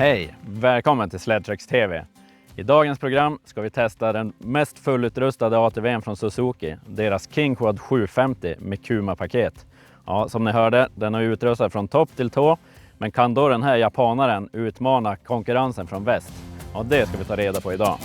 Hej! Välkommen till Sledtrax TV. I dagens program ska vi testa den mest fullutrustade ATV:n från Suzuki, deras King Quad 750 med Kuma-paket. Ja, som ni hörde, den är utrustad från topp till tå, men kan då den här japanaren utmana konkurrensen från väst? Ja, det ska vi ta reda på idag.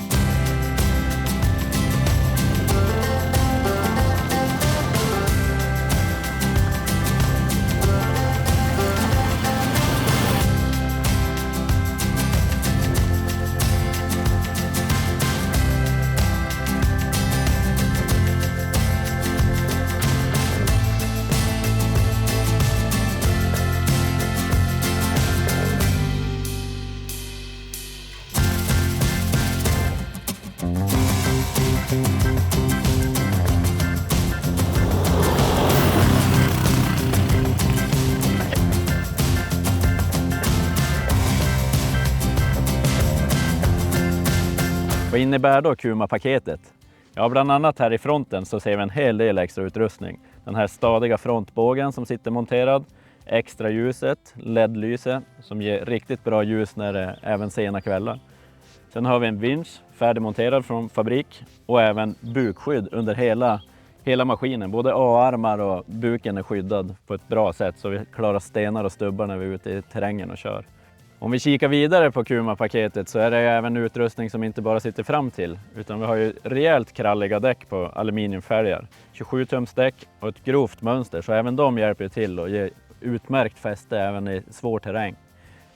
Vad innebär då Kuma-paketet? Ja, bland annat här i fronten så ser vi en hel del extra utrustning. Den här stadiga frontbågen som sitter monterad, extra ljuset, LED-lyse som ger riktigt bra ljus när det är även sena kvällar. Sen har vi en vinsch färdigmonterad från fabrik och även bukskydd under hela maskinen. Både A-armar och buken är skyddad på ett bra sätt så vi klarar stenar och stubbar när vi är ute i terrängen och kör. Om vi kikar vidare på Kuma-paketet så är det även utrustning som inte bara sitter fram till, utan vi har ju rejält kralliga däck på aluminiumfälgar. 27-tums däck och ett grovt mönster, så även de hjälper till och ger utmärkt fäste även i svår terräng.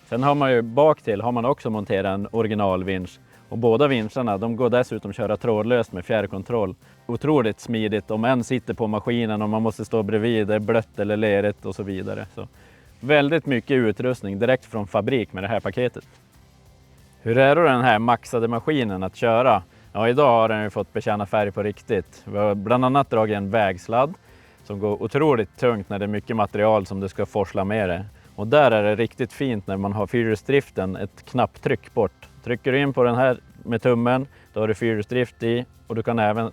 Sen har man ju bak till har man också monterat en originalvinsch, och båda vinscherna de går dessutom att köra trådlöst med fjärrkontroll. Otroligt smidigt om en sitter på maskinen och man måste stå bredvid, det är blött eller lerigt och så vidare. Så väldigt mycket utrustning direkt från fabrik med det här paketet. Hur är då den här maxade maskinen att köra? Ja, idag har den ju fått bekänna färg på riktigt. Vi har bland annat dragit en vägsladd som går otroligt tungt när det är mycket material som du ska forsla med det. Och där är det riktigt fint när man har fyrhjulsdriften ett knapptryck bort. Trycker du in på den här med tummen, då har du fyrhjulsdrift i, och du kan även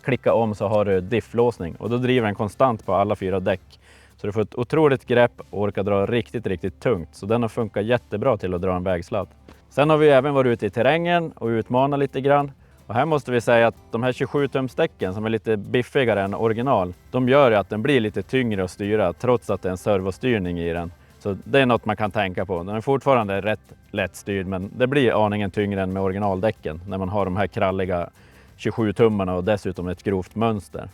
klicka om så har du difflåsning. Och då driver den konstant på alla 4 däck. Så du får ett otroligt grepp och orkar dra riktigt tungt. Så den har funkat jättebra till att dra en vägsladd. Sen har vi även varit ute i terrängen och utmanat lite grann. Och här måste vi säga att de här 27-tumsdäcken som är lite biffigare än original, de gör ju att den blir lite tyngre att styra trots att det är en servostyrning i den. Så det är något man kan tänka på. Den är fortfarande rätt lättstyrd, men det blir aningen tyngre än med originaldäcken när man har de här kralliga 27-tummarna och dessutom ett grovt mönster.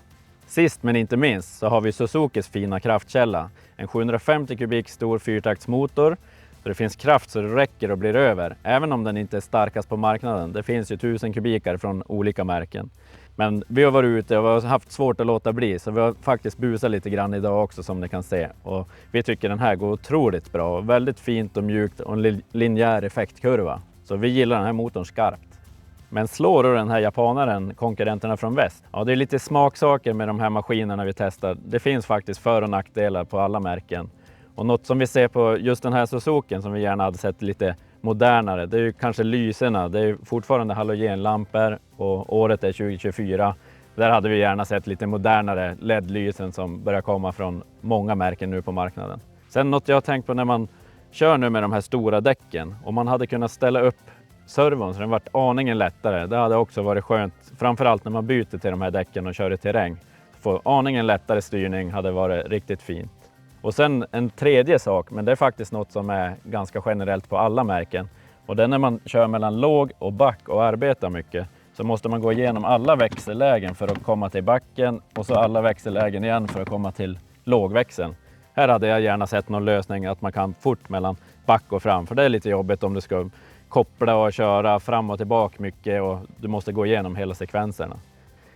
Sist men inte minst så har vi Suzukis fina kraftkälla. En 750 kubik stor fyrtaktsmotor. Så det finns kraft så det räcker och blir över. Även om den inte är starkast på marknaden. Det finns ju 1000 kubikar från olika märken. Men vi har varit ute och vi har haft svårt att låta bli. Så vi har faktiskt busat lite grann idag också som ni kan se. Och vi tycker den här går otroligt bra. Väldigt fint och mjukt och en linjär effektkurva. Så vi gillar den här motorn skarpt. Men slår då den här japanaren konkurrenterna från väst? Ja, det är lite smaksaker med de här maskinerna vi testar. Det finns faktiskt för- och nackdelar på alla märken. Och något som vi ser på just den här Suzuki som vi gärna hade sett lite modernare, det är ju kanske lyserna. Det är ju fortfarande halogenlampor och året är 2024. Där hade vi gärna sett lite modernare LED-lysen som börjar komma från många märken nu på marknaden. Sen något jag har tänkt på när man kör nu med de här stora däcken, om man hade kunnat ställa upp servon så den varit aningen lättare. Det hade också varit skönt, framförallt när man byter till de här däcken och kör i terräng. Få aningen lättare styrning hade varit riktigt fint. Och sen en tredje sak, men det är faktiskt något som är ganska generellt på alla märken. Och det är när man kör mellan låg och back och arbetar mycket, så måste man gå igenom alla växellägen för att komma till backen och så alla växellägen igen för att komma till lågväxeln. Här hade jag gärna sett någon lösning att man kan fort mellan back och fram, för det är lite jobbigt om du ska koppla och köra fram och tillbaka mycket och du måste gå igenom hela sekvenserna.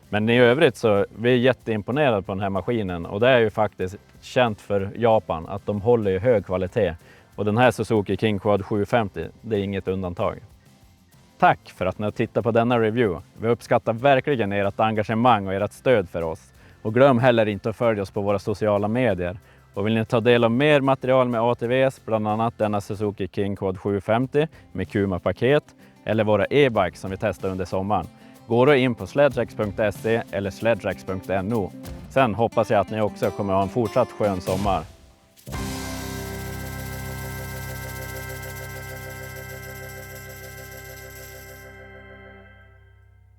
Men i övrigt så är vi jätteimponerade på den här maskinen, och det är ju faktiskt känt för Japan att de håller ju hög kvalitet. Och den här Suzuki King Quad 750, det är inget undantag. Tack för att ni har tittat på denna review. Vi uppskattar verkligen ert engagemang och ert stöd för oss. Och glöm heller inte att följa oss på våra sociala medier. Och vill ni ta del av mer material med ATVs, bland annat denna Suzuki King Quad 750 med Kuma-paket eller våra e-bikes som vi testar under sommaren, gå då in på sledtrax.se eller sledtrax.no. Sen hoppas jag att ni också kommer att ha en fortsatt skön sommar.